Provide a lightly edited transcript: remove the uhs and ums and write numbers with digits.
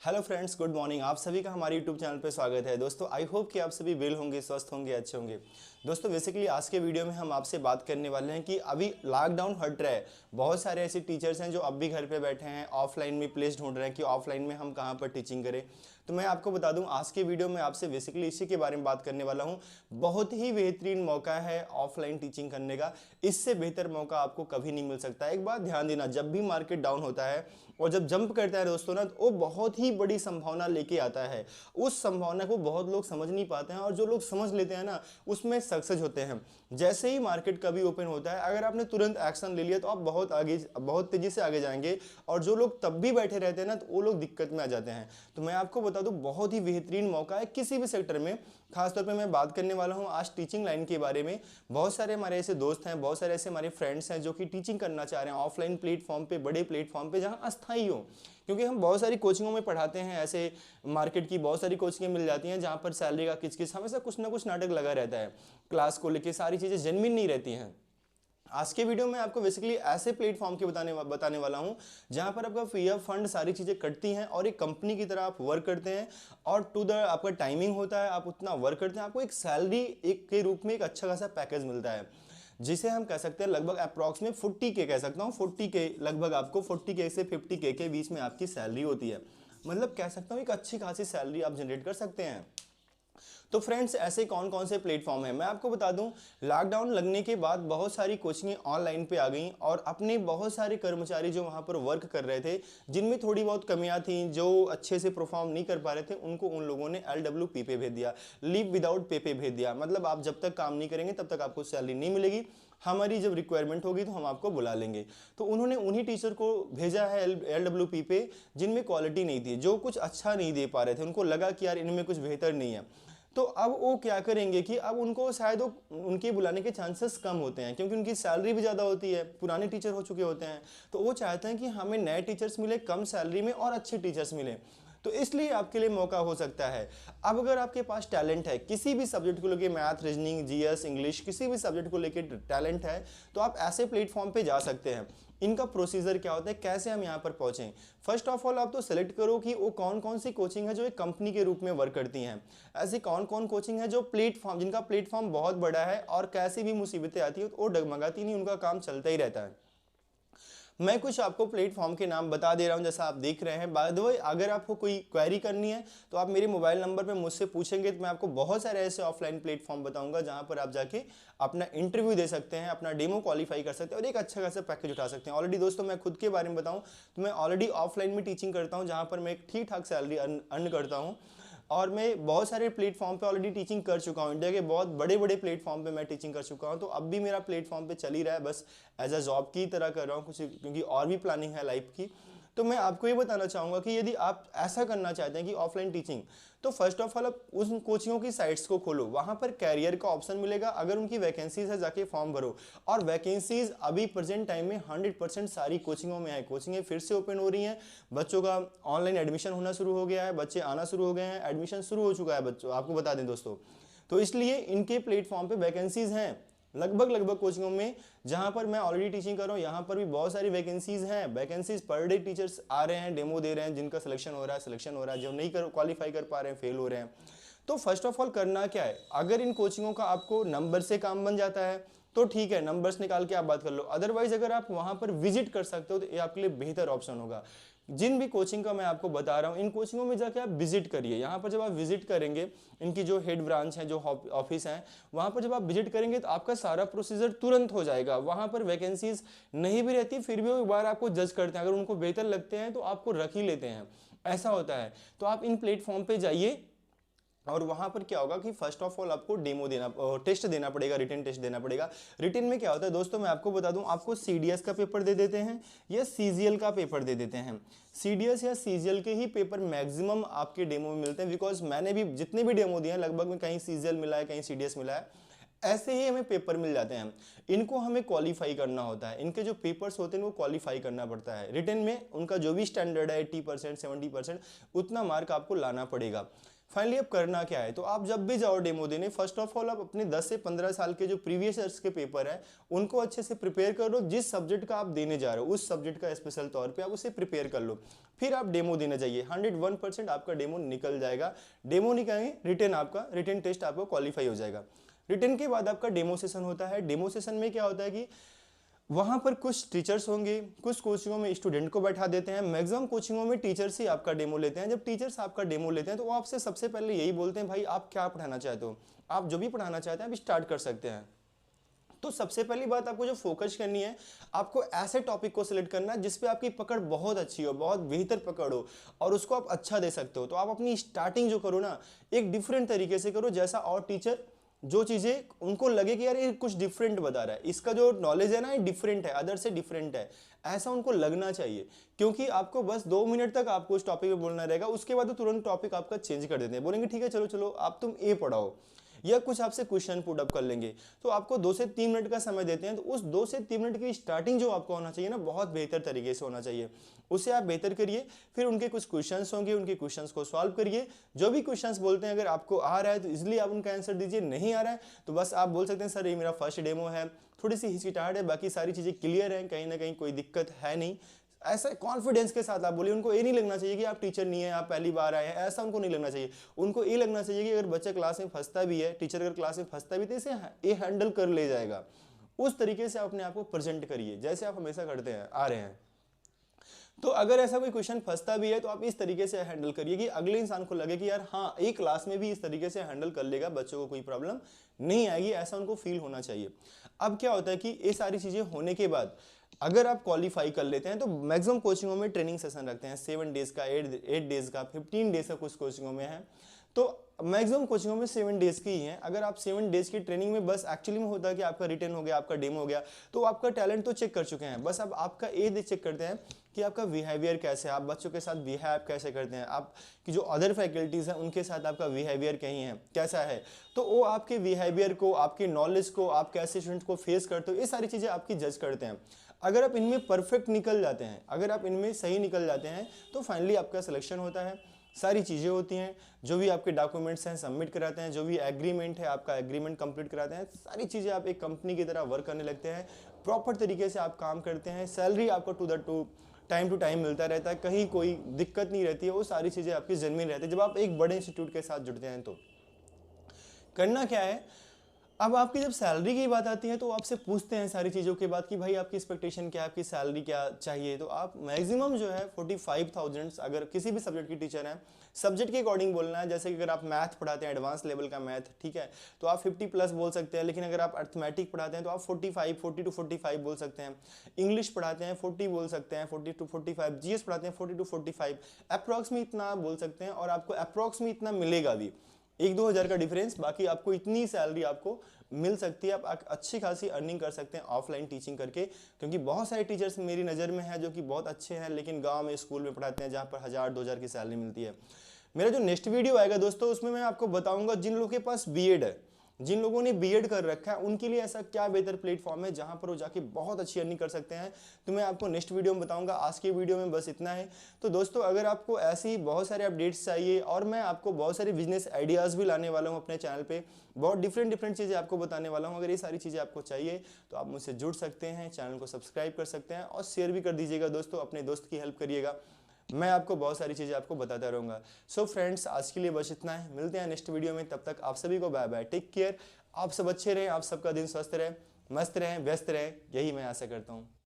Hello friends, good morning. आप सभी का हमारे यूट्यूब चैनल पे स्वागत है। दोस्तों, आई होप कि आप सभी वेल होंगे, स्वस्थ होंगे, अच्छे होंगे। दोस्तों, बेसिकली आज के वीडियो में हम आपसे बात करने वाले हैं कि अभी लॉकडाउन हट रहा है। बहुत सारे ऐसे टीचर्स हैं जो अब भी घर पे बैठे हैं, ऑफलाइन में प्लेस ढूंढ रहे हैं कि ऑफलाइन में हम कहाँ पर टीचिंग करें। तो मैं आपको बता दूं, आज के वीडियो में आपसे बेसिकली इसी के बारे में बात करने वाला हूं। बहुत ही बेहतरीन मौका है ऑफलाइन टीचिंग करने का। इससे बेहतर मौका आपको कभी नहीं मिल सकता। एक बात ध्यान देना, जब भी मार्केट डाउन होता है और जब जंप करता है दोस्तों ना, तो वो बहुत ही बड़ी संभावना लेके आता है। उस संभावना को बहुत लोग समझ नहीं पाते हैं और जो लोग समझ लेते हैं ना, उसमें सक्सेस होते हैं। जैसे ही मार्केट कभी ओपन होता है, अगर आपने तुरंत एक्शन ले लिया तो आप बहुत तेजी से आगे जाएंगे। और जो लोग तब भी बैठे रहते हैं ना, तो वो लोग दिक्कत में आ जाते हैं। तो मैं आपको बता दूं, बहुत ही बेहतरीन मौका है किसी भी सेक्टर में। खासतौर पे मैं बात करने वाला हूं आज टीचिंग लाइन के बारे में। बहुत सारे हमारे ऐसे दोस्त हैं, बहुत सारे ऐसे हमारे फ्रेंड्स हैं जो कि टीचिंग करना चाह रहे हैं ऑफलाइन प्लेटफॉर्म पे, बड़े प्लेटफॉर्म पे जहां अस्थायी हो। क्योंकि हम बहुत सारी कोचिंगों में पढ़ाते हैं, ऐसे मार्केट की बहुत सारी कोचिंगें मिल जाती हैं जहां पर सैलरी का किचकिच, हमेशा कुछ ना कुछ नाटक लगा रहता है। क्लास को लेके सारी चीज़ें जेन्युइन नहीं रहती हैं। आज के वीडियो में आपको बेसिकली ऐसे प्लेटफॉर्म के बताने वाला हूं जहां पर आपका फ्री ऑफ फंड सारी चीज़ें कटती हैं और एक कंपनी की तरह आप वर्क करते हैं। और टू द आपका टाइमिंग होता है, आप उतना वर्क करते हैं, आपको एक सैलरी एक के रूप में एक अच्छा खासा पैकेज मिलता है, जिसे हम कह सकते हैं लगभग अप्रॉक्स में 40K कह सकता हूँ। 40K लगभग, आपको 40K से 50K के बीच में आपकी सैलरी होती है। मतलब कह सकता हूँ एक अच्छी खासी सैलरी आप जनरेट कर सकते हैं। तो फ्रेंड्स, ऐसे कौन कौन से प्लेटफॉर्म हैं मैं आपको बता दूं। लॉकडाउन लगने के बाद बहुत सारी कोचिंगें ऑनलाइन पे आ गई और अपने बहुत सारे कर्मचारी जो वहां पर वर्क कर रहे थे, जिनमें थोड़ी बहुत कमियां थी, जो अच्छे से परफॉर्म नहीं कर पा रहे थे, उनको उन लोगों ने LWP पे भेज दिया, लीव विदाउट पे भेज दिया। मतलब आप जब तक काम नहीं करेंगे तब तक आपको सैलरी नहीं मिलेगी, हमारी जब रिक्वायरमेंट होगी तो हम आपको बुला लेंगे। तो उन्होंने उन्हीं टीचर को भेजा है LWP पे जिनमें क्वालिटी नहीं थी, जो कुछ अच्छा नहीं दे पा रहे थे। उनको लगा कि यार इनमें कुछ बेहतर नहीं है। तो अब वो क्या करेंगे कि अब उनको शायद उनके बुलाने के चांसेस कम होते हैं, क्योंकि उनकी सैलरी भी ज़्यादा होती है, पुराने टीचर हो चुके होते हैं। तो वो चाहते हैं कि हमें नए टीचर्स मिले कम सैलरी में और अच्छे टीचर्स मिले। तो इसलिए आपके लिए मौका हो सकता है। अब अगर आपके पास टैलेंट है किसी भी सब्जेक्ट को लेकर, मैथ, रीजनिंग, GS, इंग्लिश, किसी भी सब्जेक्ट को लेकर टैलेंट है, तो आप ऐसे प्लेटफॉर्म पे जा सकते हैं। इनका प्रोसीजर क्या होता है, कैसे हम यहाँ पर पहुंचें। फर्स्ट ऑफ ऑल आप तो सेलेक्ट करो कि वो कौन कौन सी कोचिंग है जो एक कंपनी के रूप में वर्क करती हैं। ऐसी कौन कौन कोचिंग है जो प्लेटफॉर्म, जिनका प्लेटफॉर्म बहुत बड़ा है और कैसी भी मुसीबतें आती है तो वो डगमगाती नहीं, उनका काम चलता ही रहता है। मैं कुछ आपको प्लेटफॉर्म के नाम बता दे रहा हूं, जैसा आप देख रहे हैं। बाय द वे, अगर आपको कोई क्वेरी करनी है तो आप मेरे मोबाइल नंबर पे मुझसे पूछेंगे तो मैं आपको बहुत सारे ऐसे ऑफलाइन प्लेटफॉर्म बताऊंगा जहां पर आप जाके अपना इंटरव्यू दे सकते हैं, अपना डेमो क्वालिफाई कर सकते हैं और एक अच्छा खासा पैकेज उठा सकते हैं। ऑलरेडी दोस्तों, मैं खुद के बारे में बताऊं तो मैं ऑलरेडी ऑफलाइन में टीचिंग करता हूं, जहां पर मैं एक ठीक ठाक सैलरी अर्न करता हूं। और मैं बहुत सारे प्लेटफॉर्म पे ऑलरेडी टीचिंग कर चुका हूँ। इंडिया के बहुत बड़े बड़े प्लेटफॉर्म पे मैं टीचिंग कर चुका हूँ। तो अब भी मेरा प्लेटफॉर्म पे चल ही रहा है, बस एज अ जॉब की तरह कर रहा हूँ कुछ, क्योंकि और भी प्लानिंग है लाइफ की। तो मैं आपको ये बताना चाहूँगा कि यदि आप ऐसा करना चाहते हैं कि ऑफलाइन टीचिंग, तो फर्स्ट ऑफ ऑल आप उन कोचिंगों की साइट्स को खोलो, वहाँ पर कैरियर का ऑप्शन मिलेगा। अगर उनकी वैकेंसीज है, जाके फॉर्म भरो। और वैकेंसीज अभी प्रेजेंट टाइम में 100% सारी कोचिंगों में है। कोचिंगें फिर से ओपन हो रही हैं, बच्चों का ऑनलाइन एडमिशन होना शुरू हो गया है, बच्चे आना शुरू हो गए हैं, एडमिशन शुरू हो चुका है बच्चों, आपको बता दें दोस्तों। तो इसलिए इनके प्लेटफॉर्म पे वैकेंसीज हैं लगभग कोचिंगों में। जहां पर मैं ऑलरेडी टीचिंग कर रहा हूं, यहां पर भी बहुत सारी वैकेंसीज हैं। वैकेंसीज पर डे टीचर्स आ रहे हैं, डेमो दे रहे हैं, जिनका सिलेक्शन हो रहा है, जो नहीं क्वालिफाई कर पा रहे हैं, फेल हो रहे हैं। तो फर्स्ट ऑफ ऑल करना क्या है, अगर इन कोचिंगों का आपको नंबर से काम बन जाता है तो ठीक है, नंबर्स निकाल के आप बात कर लो। अदरवाइज अगर आप वहां पर विजिट कर सकते हो तो ये आपके लिए बेहतर ऑप्शन होगा। जिन भी कोचिंग का मैं आपको बता रहा हूँ, इन कोचिंगों में जाके आप विजिट करिए। यहाँ पर जब आप विजिट करेंगे, इनकी जो हेड ब्रांच है, जो ऑफिस है, वहाँ पर जब आप विजिट करेंगे तो आपका सारा प्रोसीजर तुरंत हो जाएगा। वहाँ पर वैकेंसीज नहीं भी रहती, फिर भी वो एक बार आपको जज करते हैं। अगर उनको बेहतर लगते हैं तो आपको रख ही लेते हैं, ऐसा होता है। तो आप इन प्लेटफॉर्म पे जाइए और वहां पर क्या होगा कि फर्स्ट ऑफ ऑल आपको डेमो देना, टेस्ट देना पड़ेगा, रिटन टेस्ट देना पड़ेगा। रिटन में क्या होता है दोस्तों, मैं आपको बता दूं, आपको CDS का पेपर दे देते हैं या CGL का पेपर दे देते हैं। CDS या CGL के ही पेपर मैक्सिमम आपके डेमो में मिलते हैं, बिकॉज मैंने भी जितने भी डेमो दिए हैं लगभग में कहीं CGL मिला है, कहीं CDS मिला है। ऐसे ही हमें पेपर मिल जाते हैं। इनको हमें क्वालिफाई करना होता है, इनके जो पेपर्स होते हैं वो क्वालिफाई करना पड़ता है। रिटन में उनका जो भी स्टैंडर्ड है 80% 70% उतना मार्क आपको लाना पड़ेगा। फाइनली अब करना क्या है, तो आप जब भी जाओ डेमो देने, फर्स्ट ऑफ ऑल आप अपने 10 से 15 साल के जो प्रीवियस ईयर्स के पेपर है उनको अच्छे से प्रिपेयर कर लो। जिस सब्जेक्ट का आप देने जा रहे हो उस सब्जेक्ट का स्पेशल तौर पे आप उसे प्रिपेयर कर लो, फिर आप डेमो देने जाइए। 101% आपका डेमो निकल जाएगा। डेमो निकालेंगे, रिटर्न आपका, रिटर्न टेस्ट आपको क्वालिफाई हो जाएगा। रिटर्न के बाद आपका डेमो सेशन होता है। डेमो सेशन में क्या होता है कि वहाँ पर कुछ टीचर्स होंगे, कुछ कोचिंगों में स्टूडेंट को बैठा देते हैं, मैक्सिमम कोचिंगों में टीचर्स ही आपका डेमो लेते हैं। जब टीचर्स आपका डेमो लेते हैं तो वो आपसे सबसे पहले यही बोलते हैं, भाई आप क्या पढ़ाना चाहते हो, आप जो भी पढ़ाना चाहते हैं आप स्टार्ट कर सकते हैं। तो सबसे पहली बात आपको जो फोकस करनी है, आपको ऐसे टॉपिक को सिलेक्ट करना है जिस पे आपकी पकड़ बहुत अच्छी हो, बहुत बेहतर पकड़ हो और उसको आप अच्छा दे सकते हो। तो आप अपनी स्टार्टिंग जो करो ना, एक डिफरेंट तरीके से करो, जैसा और टीचर जो चीज़ें उनको लगे कि यार ये कुछ डिफरेंट बता रहा है, इसका जो नॉलेज है ना ये डिफरेंट है, अदर से डिफरेंट है, ऐसा उनको लगना चाहिए। क्योंकि आपको बस 2 मिनट तक आपको उस टॉपिक पे बोलना रहेगा, उसके बाद तो तुरंत टॉपिक आपका चेंज कर देते हैं, बोलेंगे ठीक है चलो चलो आप तुम ए पढ़ाओ, या कुछ आपसे क्वेश्चन पुट अप कर लेंगे। तो आपको 2 से 3 मिनट का समय देते हैं, तो उस 2 से 3 मिनट की स्टार्टिंग जो आपको होना चाहिए ना, बहुत बेहतर तरीके से होना चाहिए, उसे आप बेहतर करिए। फिर उनके कुछ क्वेश्चंस होंगे, उनके क्वेश्चंस को सॉल्व करिए। जो भी क्वेश्चंस बोलते हैं अगर आपको आ रहा है तो इजिली आप उनका आंसर दीजिए, नहीं आ रहा है तो बस आप बोल सकते हैं सर ये मेरा फर्स्ट डेमो है, थोड़ी सी हिचकिचाहट है, बाकी सारी चीज़ें क्लियर हैं, कहीं ना कहीं कोई दिक्कत है नहीं। ऐसा कॉन्फिडेंस के साथ आप बोलिए। उनको ये नहीं लगना चाहिए कि आप टीचर नहीं है, आप पहली बार आए हैं, ऐसा उनको नहीं लगना चाहिए। उनको ये लगना चाहिए कि अगर बच्चा क्लास में फंसता भी है, टीचर अगर क्लास में फंसता भी तो इसे ये हैंडल कर ले जाएगा। उस तरीके से आप अपने आप को प्रेजेंट करिए जैसे आप हमेशा करते हैं आ रहे हैं। तो अगर ऐसा कोई क्वेश्चन फंसता भी है तो आप इस तरीके से हैंडल करिए कि अगले इंसान को लगे कि यार हाँ एक क्लास में भी इस तरीके से हैंडल कर लेगा, बच्चों को कोई प्रॉब्लम नहीं आएगी, ऐसा उनको फील होना चाहिए। अब क्या होता है कि ये सारी चीज़ें होने के बाद अगर आप क्वालिफाई कर लेते हैं तो मैक्सिमम कोचिंगों में ट्रेनिंग सेशन रखते हैं, 7 डेज का, 8 डेज का, 15 डेज का कुछ कोचिंगों में है। तो मैक्सिमम कोचिंगों में 7 डेज की ही है। अगर आप 7 डेज की ट्रेनिंग में बस एक्चुअली में होता है कि आपका रिटर्न हो गया, आपका डेमो हो गया, तो आपका टैलेंट तो चेक कर चुके हैं, बस अब आपका ये चेक करते हैं कि आपका बिहेवियर कैसे है, आप बच्चों के साथ बिहेव कैसे करते हैं, आप की जो अदर फैकल्टीज़ हैं उनके साथ आपका बिहेवियर कहीं है कैसा है। तो वो आपके बिहेवियर को, आपके नॉलेज को, आप कैसे स्टूडेंट को फेस करते हो, ये सारी चीज़ें आपकी जज करते हैं। अगर आप इनमें परफेक्ट निकल जाते हैं, अगर आप इनमें सही निकल जाते हैं तो फाइनली आपका सिलेक्शन होता है। सारी चीज़ें होती हैं, जो भी आपके डॉक्यूमेंट्स हैं सबमिट कराते हैं, जो भी एग्रीमेंट है आपका एग्रीमेंट कंप्लीट कराते हैं, सारी चीज़ें आप एक कंपनी की तरह वर्क करने लगते हैं, प्रॉपर तरीके से आप काम करते हैं, सैलरी आपको टाइम टू टाइम मिलता रहता है, कहीं कोई दिक्कत नहीं रहती है, वो सारी चीज़ें आपकी जेन्युइन रहती है। जब आप एक बड़े इंस्टीट्यूट के साथ जुड़ते हैं तो करना क्या है, अब आपकी जब सैलरी की बात आती है तो आपसे पूछते हैं सारी चीज़ों के बाद कि भाई आपकी एक्सपेक्टेशन क्या है, आपकी सैलरी क्या चाहिए। तो आप मैक्सिमम जो है 45,000 अगर किसी भी सब्जेक्ट की टीचर हैं, सब्जेक्ट के अकॉर्डिंग बोलना है। जैसे कि अगर आप मैथ पढ़ाते हैं, एडवांस लेवल का मैथ, ठीक है, तो आप 50+ बोल सकते हैं। लेकिन अगर आप अर्थमेटिक पढ़ाते हैं तो आप 40 to 45 बोल सकते हैं। इंग्लिश पढ़ाते हैं 40 बोल सकते हैं, 40 to 45। जीएस पढ़ाते हैं 40 to 45। अप्रॉक्स में इतना आप बोल सकते हैं और आपको अप्रॉक्स में इतना मिलेगा भी, 1-2 हज़ार का डिफरेंस, बाकी आपको इतनी सैलरी आपको मिल सकती है। आप अच्छी खासी अर्निंग कर सकते हैं ऑफलाइन टीचिंग करके, क्योंकि बहुत सारे टीचर्स मेरी नज़र में हैं जो कि बहुत अच्छे हैं लेकिन गांव में स्कूल में पढ़ाते हैं जहां पर 1000-2000 की सैलरी मिलती है। मेरा जो नेक्स्ट वीडियो आएगा दोस्तों उसमें मैं आपको बताऊंगा जिन लोगों के पास बीएड है, जिन लोगों ने बीएड कर रखा है, उनके लिए ऐसा क्या बेहतर प्लेटफॉर्म है जहां पर वो जाके बहुत अच्छी अर्निंग कर सकते हैं। तो मैं आपको नेक्स्ट वीडियो में बताऊंगा। आज के वीडियो में बस इतना है। तो दोस्तों अगर आपको ऐसी ही बहुत सारे अपडेट्स चाहिए और मैं आपको बहुत सारे बिजनेस आइडियाज़ भी लाने वाला हूं अपने चैनल पे, बहुत डिफरेंट चीज़ें आपको बताने वाला हूं, अगर ये सारी चीज़ें आपको चाहिए तो आप मुझसे जुड़ सकते हैं, चैनल को सब्सक्राइब कर सकते हैं और शेयर भी कर दीजिएगा दोस्तों, अपने दोस्त की हेल्प करिएगा। मैं आपको बहुत सारी चीज़ें आपको बताता रहूँगा। सो फ्रेंड्स आज के लिए बस इतना है, मिलते हैं नेक्स्ट वीडियो में, तब तक आप सभी को बाय बाय, टेक केयर। आप सब अच्छे रहें, आप सबका दिन स्वस्थ रहे, मस्त रहें, व्यस्त रहें, यही मैं आशा करता हूँ।